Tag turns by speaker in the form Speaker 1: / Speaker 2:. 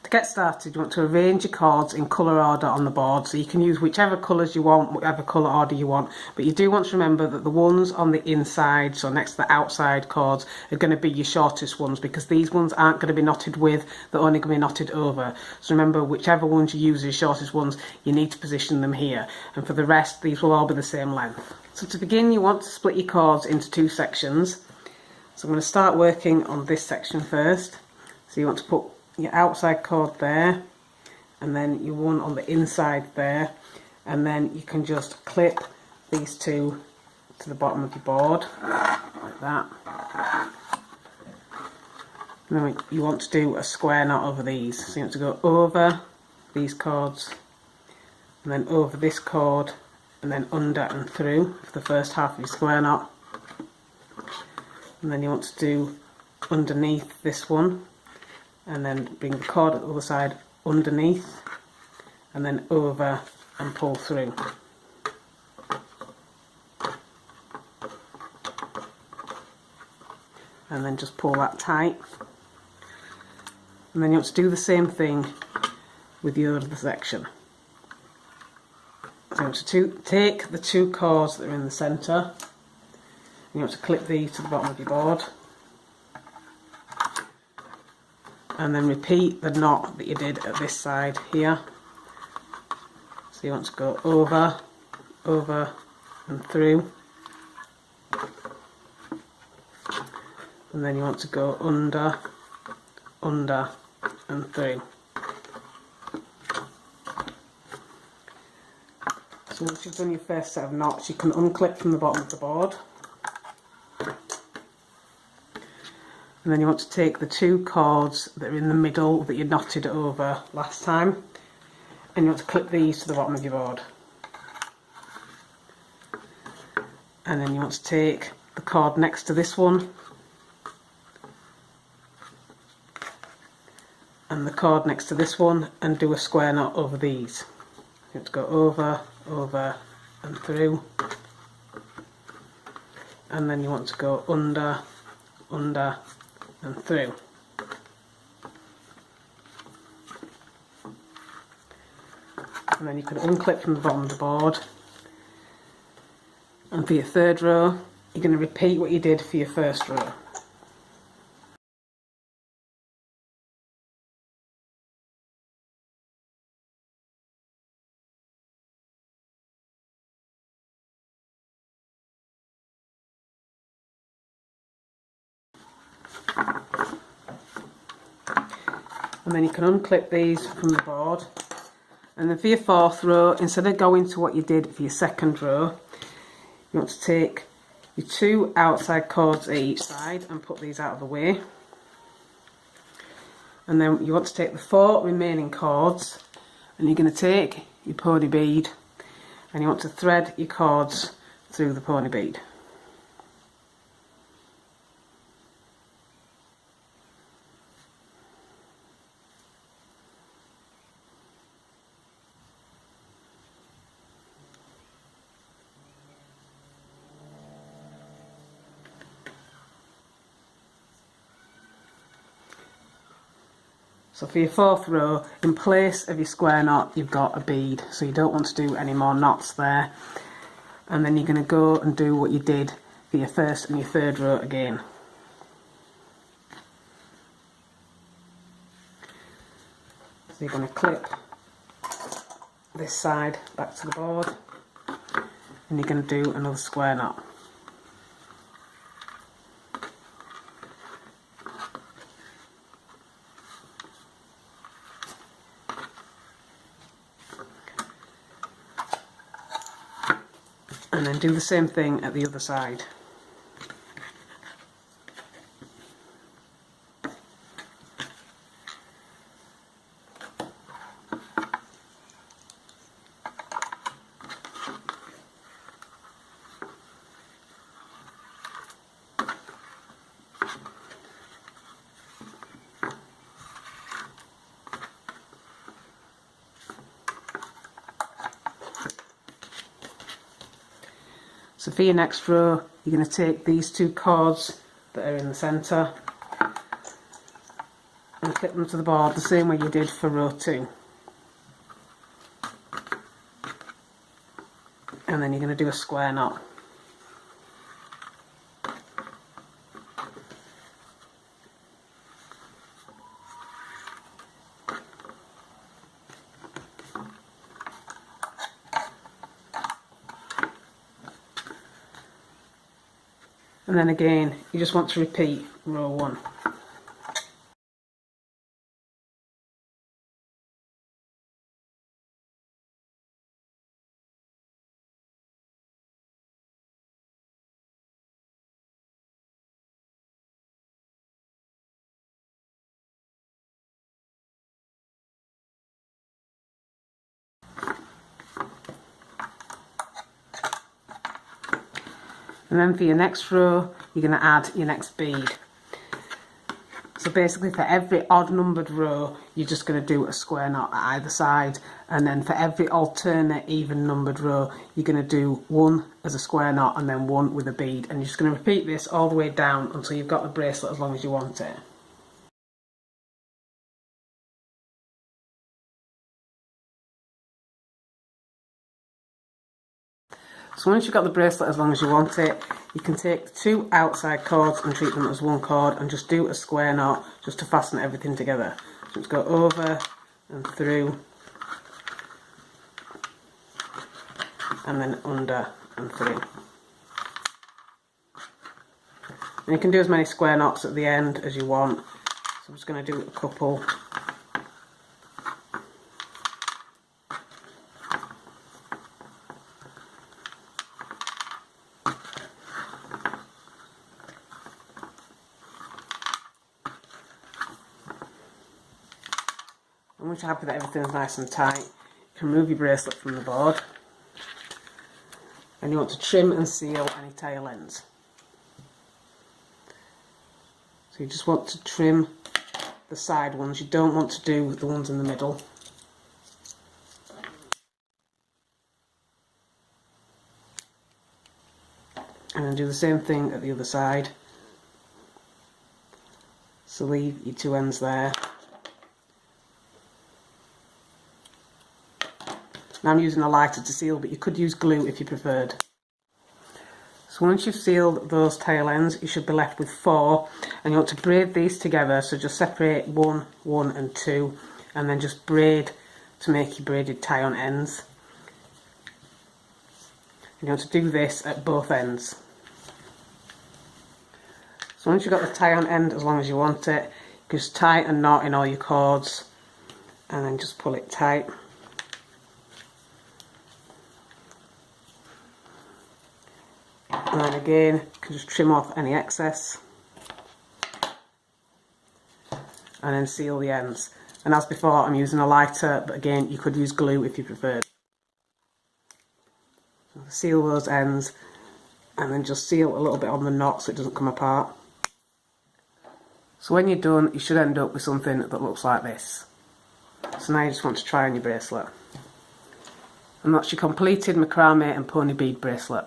Speaker 1: To get started, you want to arrange your chords in colour order on the board, so you can use whichever colours you want, whatever colour order you want, but you do want to remember that the ones on the inside, so next to the outside chords, are going to be your shortest ones, because these ones aren't going to be knotted with, they're only going to be knotted over. So remember, whichever ones you use as your shortest ones, you need to position them here, and for the rest these will all be the same length. So to begin, you want to split your chords into two sections. So I'm going to start working on this section first. So you want to put your outside chord there, and then your one on the inside there, and then you can just clip these two to the bottom of your board like that. And then you want to do a square knot over these, so you want to go over these chords and then over this chord and then under and through for the first half of your square knot, and then you want to do underneath this one and then bring the cord at the other side underneath and then over and pull through. And then just pull that tight. And then you want to do the same thing with your other section. So you want to take the two cords that are in the centre, and you want to clip these to the bottom of your board. And then repeat the knot that you did at this side here. So you want to go over, over and through. And then you want to go under, under and through. So once you've done your first set of knots, you can unclip from the bottom of the board. And then you want to take the two cords that are in the middle that you knotted over last time, and you want to clip these to the bottom of your board. And then you want to take the cord next to this one and the cord next to this one and do a square knot over these. You have to go over, over and through, and then you want to go under, under and through. And then you can unclip from the bottom of the board, and for your third row you're going to repeat what you did for your first row. And then you can unclip these from the board, and then for your fourth row, instead of going to what you did for your second row, you want to take your two outside cords at each side and put these out of the way. And then you want to take the four remaining cords, and you're going to take your pony bead and you want to thread your cords through the pony bead. So for your fourth row, in place of your square knot, you've got a bead, so you don't want to do any more knots there. And then you're going to go and do what you did for your first and your third row again. So you're going to clip this side back to the board, and you're going to do another square knot. And then do the same thing at the other side. So for your next row, you're going to take these two cords that are in the centre and clip them to the board the same way you did for row 2. And then you're going to do a square knot. And then again, you just want to repeat row 1. And then for your next row, you're going to add your next bead. So basically for every odd numbered row, you're just going to do a square knot at either side. And then for every alternate even numbered row, you're going to do one as a square knot and then one with a bead. And you're just going to repeat this all the way down until you've got the bracelet as long as you want it. So once you've got the bracelet as long as you want it, you can take the 2 outside cords and treat them as one cord and just do a square knot just to fasten everything together. So just go over and through and then under and through. And you can do as many square knots at the end as you want. So I'm just going to do a couple. And once you're happy that everything's nice and tight, you can remove your bracelet from the board. And you want to trim and seal any tail ends. So you just want to trim the side ones, you don't want to do the ones in the middle. And then do the same thing at the other side. So leave your 2 ends there. Now I'm using a lighter to seal, but you could use glue if you preferred. So once you've sealed those tail ends, you should be left with 4, and you want to braid these together. So just separate 1, 1 and 2, and then just braid to make your braided tie on ends. And you want to do this at both ends. So once you've got the tie on end as long as you want it, you can just tie a knot in all your cords and then just pull it tight. And then again, you can just trim off any excess and then seal the ends. And as before, I'm using a lighter, but again, you could use glue if you preferred. So seal those ends and then just seal a little bit on the knot so it doesn't come apart. So when you're done, you should end up with something that looks like this. So now you just want to try on your bracelet. And that's your completed macrame and pony bead bracelet.